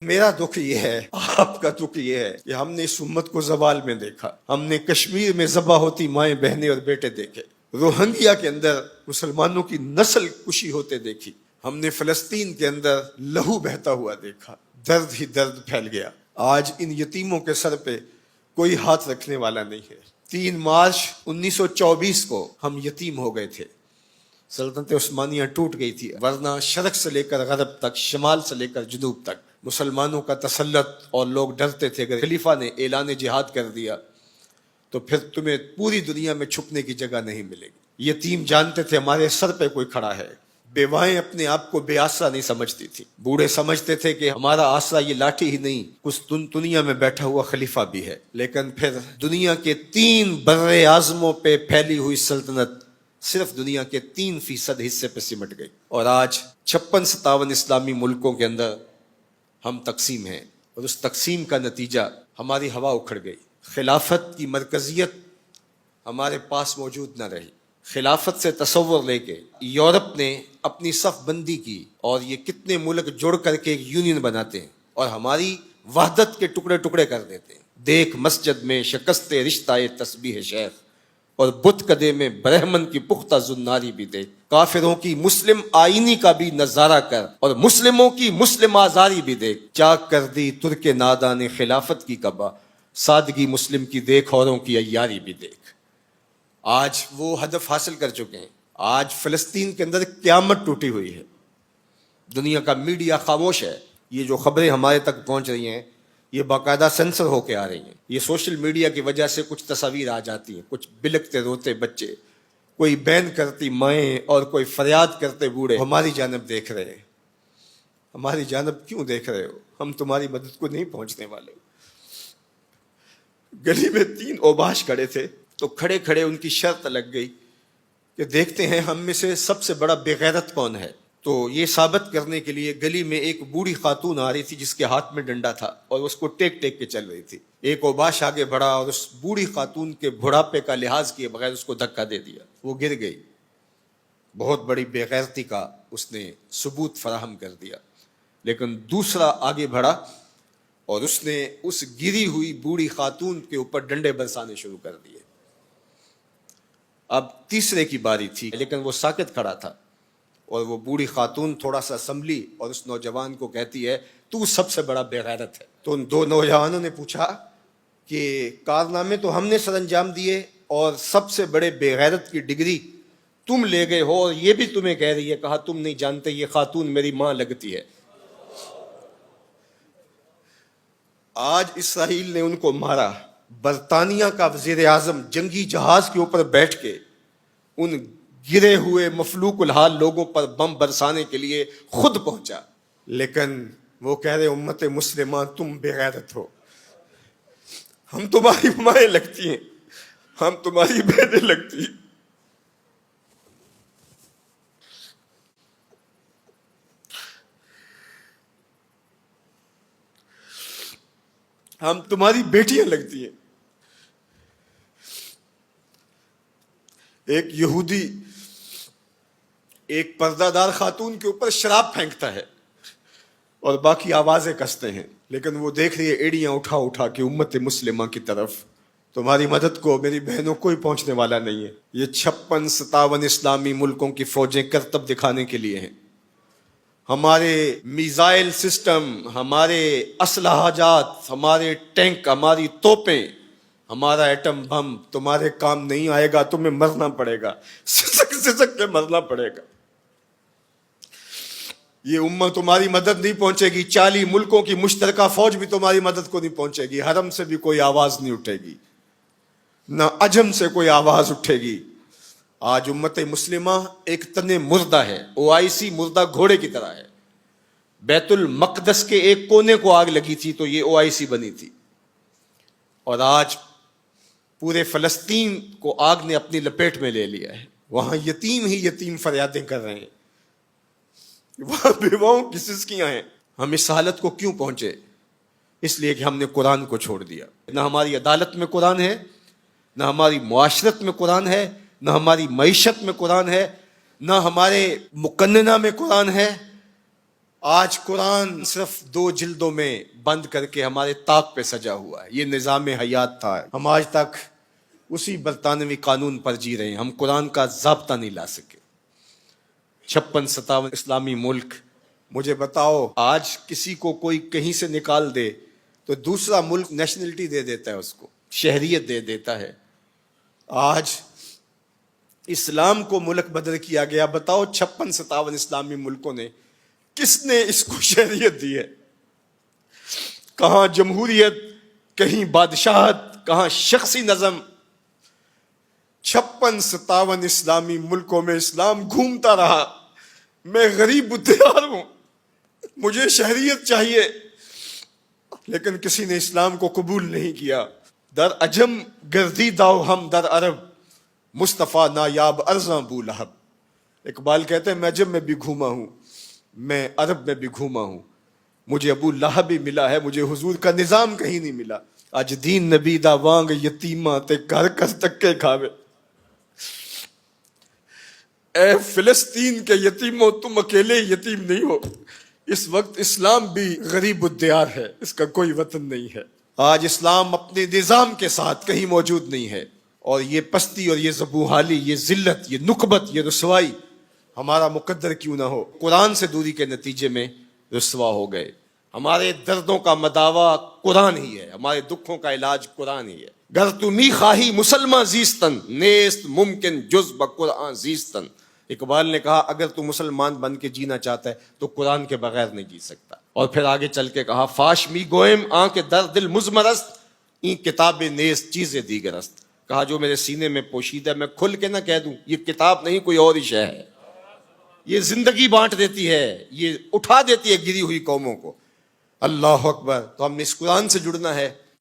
میرا دکھ یہ ہے، آپ کا دکھ یہ ہے کہ ہم نے اس امت کو زوال میں دیکھا، ہم نے کشمیر میں ذبح ہوتی مائیں بہنیں اور بیٹے دیکھے، روہنگیا کے اندر مسلمانوں کی نسل کشی ہوتے دیکھی، ہم نے فلسطین کے اندر لہو بہتا ہوا دیکھا، درد ہی درد پھیل گیا۔ آج ان یتیموں کے سر پہ کوئی ہاتھ رکھنے والا نہیں ہے۔ 3 مارچ 1924 کو ہم یتیم ہو گئے تھے، سلطنت عثمانیہ ٹوٹ گئی تھی، ورنہ شرق سے لے کر غرب تک، شمال سے لے کر جنوب تک مسلمانوں کا تسلط، اور لوگ ڈرتے تھے اگر خلیفہ نے اعلان جہاد کر دیا تو پھر تمہیں پوری دنیا میں چھپنے کی جگہ نہیں ملے گی۔ یتیم جانتے تھے ہمارے سر پہ کوئی کھڑا ہے، بیوائیں اپنے آپ کو بے آسرا نہیں سمجھتی تھی، بوڑھے سمجھتے تھے کہ ہمارا آسرا یہ لاٹھی ہی نہیں، کچھ دنیا میں بیٹھا ہوا خلیفہ بھی ہے۔ لیکن پھر دنیا کے 3 بر اعظموں پہ پھیلی ہوئی سلطنت صرف دنیا کے 3% حصے پہ سمٹ گئی، اور آج 56-57 اسلامی ملکوں کے اندر ہم تقسیم ہیں، اور اس تقسیم کا نتیجہ ہماری ہوا اکھڑ گئی۔ خلافت کی مرکزیت ہمارے پاس موجود نہ رہی۔ خلافت سے تصور لے کے یورپ نے اپنی صف بندی کی، اور یہ کتنے ملک جڑ کر کے ایک یونین بناتے ہیں اور ہماری وحدت کے ٹکڑے ٹکڑے کر دیتے ہیں۔ دیکھ مسجد میں شکست رشتہ تسبیح شیخ، اور بت کدے میں برہمن کی پختہ زناری بھی دیکھ، کافروں کی مسلم آئینی کا بھی نظارہ کر، اور مسلموں کی مسلم آزاری بھی دیکھ، چاک کر دی ترک نادان خلافت کی کعبہ، سادگی مسلم کی دیکھ اوروں کی عیاری بھی دیکھ۔ آج وہ ہدف حاصل کر چکے ہیں۔ آج فلسطین کے اندر قیامت ٹوٹی ہوئی ہے، دنیا کا میڈیا خاموش ہے، یہ جو خبریں ہمارے تک پہنچ رہی ہیں یہ باقاعدہ سینسر ہو کے آ رہی ہیں۔ یہ سوشل میڈیا کی وجہ سے کچھ تصاویر آ جاتی ہیں، کچھ بلکتے روتے بچے، کوئی بین کرتی مائیں اور کوئی فریاد کرتے بوڑھے ہماری جانب دیکھ رہے ہیں۔ ہماری جانب کیوں دیکھ رہے ہو؟ ہم تمہاری مدد کو نہیں پہنچنے والے۔ گلی میں 3 اوباش کھڑے تھے تو کھڑے کھڑے ان کی شرط لگ گئی کہ دیکھتے ہیں ہم میں سے سب سے بڑا بے غیرت کون ہے۔ تو یہ ثابت کرنے کے لیے گلی میں ایک بوڑھی خاتون آ رہی تھی جس کے ہاتھ میں ڈنڈا تھا، اور اس کو ٹیک ٹیک کے چل رہی تھی۔ ایک اوباش آگے بڑھا اور اس بوڑھی خاتون کے بڑھاپے کا لحاظ کیے بغیر اس کو دھکا دے دیا، وہ گر گئی۔ بہت بڑی بے غیرتی کا اس نے ثبوت فراہم کر دیا۔ لیکن دوسرا آگے بڑھا اور اس نے اس گری ہوئی بوڑھی خاتون کے اوپر ڈنڈے برسانے شروع کر دیے۔ اب تیسرے کی باری تھی، لیکن وہ ساکت کھڑا تھا، اور وہ بوڑھی خاتون تھوڑا سا سنبھلی اور اس نوجوان کو کہتی ہے تو سب سے بڑا بے غیرت ہے۔ تو ان 2 نوجوانوں نے پوچھا کہ کارنامے تو ہم نے سر انجام دیے، اور سب سے بڑے بے غیرت کی ڈگری تم لے گئے ہو، اور یہ بھی تمہیں کہہ رہی ہے۔ کہا تم نہیں جانتے یہ خاتون میری ماں لگتی ہے۔ آج اسرائیل نے ان کو مارا، برطانیہ کا وزیر اعظم جنگی جہاز کے اوپر بیٹھ کے ان گرے ہوئے مفلوک الحال لوگوں پر بم برسانے کے لیے خود پہنچا، لیکن وہ کہہ رہے امت مسلمہ تم بے غیرت ہو، ہم تمہاری مائیں لگتی ہیں، ہم تمہاری بہنیں لگتی ہیں، ہم تمہاری بیٹیاں لگتی ہیں۔ ایک یہودی ایک پردہ دار خاتون کے اوپر شراب پھینکتا ہے اور باقی آوازیں کستے ہیں، لیکن وہ دیکھ رہی ہے ایڑیاں اٹھا اٹھا کے امت مسلمہ کی طرف۔ تمہاری مدد کو میری بہنوں کوئی پہنچنے والا نہیں ہے۔ یہ 56-57 اسلامی ملکوں کی فوجیں کرتب دکھانے کے لیے ہیں۔ ہمارے میزائل سسٹم، ہمارے اسلحہ جات، ہمارے ٹینک، ہماری توپیں، ہمارا ایٹم بم تمہارے کام نہیں آئے گا، تمہیں مرنا پڑے گا، سسک سسک کے مرنا پڑے گا۔ یہ امت تمہاری مدد نہیں پہنچے گی، 40 ملکوں کی مشترکہ فوج بھی تمہاری مدد کو نہیں پہنچے گی، حرم سے بھی کوئی آواز نہیں اٹھے گی، نہ عجم سے کوئی آواز اٹھے گی۔ آج امت مسلمہ ایک تن مردہ ہے، OIC مردہ گھوڑے کی طرح ہے۔ بیت المقدس کے ایک کونے کو آگ لگی تھی تو یہ OIC بنی تھی، اور آج پورے فلسطین کو آگ نے اپنی لپیٹ میں لے لیا ہے۔ وہاں یتیم ہی یتیم فریادیں کر رہے ہیں، وہاں بیواؤں کی سسکیاں ہیں۔ ہم اس حالت کو کیوں پہنچے؟ اس لیے کہ ہم نے قرآن کو چھوڑ دیا۔ نہ ہماری عدالت میں قرآن ہے، نہ ہماری معاشرت میں قرآن ہے، نہ ہماری معیشت میں قرآن ہے، نہ ہمارے مقننہ میں قرآن ہے، آج قرآن صرف 2 جلدوں میں بند کر کے ہمارے طاق پہ سجا ہوا ہے. یہ نظام حیات تھا. ہم آج تک اسی برطانوی قانون پر جی رہے ہیں. ہم قرآن کا ضابطہ نہیں لا سکے. 56-57 اسلامی ملک. مجھے بتاؤ آج کسی کو کوئی کہیں سے نکال دے تو دوسرا ملک نیشنلٹی دے دیتا ہے, اس کو شہریت دے دیتا ہے. آج اسلام کو ملک بدر کیا گیا. بتاؤ 56-57 اسلامی ملکوں نے کس نے اس کو شہریت دی ہے؟ کہاں جمہوریت, کہیں بادشاہت, کہاں شخصی نظم. 56-57 اسلامی ملکوں میں اسلام گھومتا رہا. میں غریب الدیار ہوں, مجھے شہریت چاہیے, لیکن کسی نے اسلام کو قبول نہیں کیا. در عجم گردیدہ ہم در عرب, مصطفیٰ نایاب ارزاں بو لہب. اقبال کہتے ہیں میں عجم میں بھی گھوما ہوں, میں عرب میں بھی گھوما ہوں, مجھے ابو لہب بھی ملا ہے, مجھے حضور کا نظام کہیں نہیں ملا. اج دین نبی دا وانگ یتیماں تے گھر کر تکے کھاوے. اے فلسطین کے یتیموں, تم اکیلے یتیم نہیں ہو. اس وقت اسلام بھی غریب الدیار ہے, اس کا کوئی وطن نہیں ہے. آج اسلام اپنے نظام کے ساتھ کہیں موجود نہیں ہے, اور یہ پستی اور یہ زبوحالی, یہ ذلت, یہ نکبت, یہ رسوائی ہمارا مقدر کیوں نہ ہو, قرآن سے دوری کے نتیجے میں رسوا ہو گئے. ہمارے دردوں کا مداوا قرآن ہی ہے, ہمارے دکھوں کا علاج قرآن ہی ہے. گر تو می خواہی مسلمان زیستن, نیست ممکن جز بقرآن زیستن. اقبال نے کہا اگر تو مسلمان بن کے جینا چاہتا ہے تو قرآن کے بغیر نہیں جی سکتا. اور پھر آگے چل کے کہا فاش می گوئم آن کے در دل مزمرست, این کتاب نیست چیزیں دیگرست. کہا جو میرے سینے میں پوشیدہ ہے میں کھل کے نہ کہہ دوں, یہ کتاب نہیں کوئی اور ہی شے ہے. یہ زندگی بانٹ دیتی ہے, یہ اٹھا دیتی ہے گری ہوئی قوموں کو. اللہ اکبر. تو ہم نے اس قرآن سے جڑنا ہے,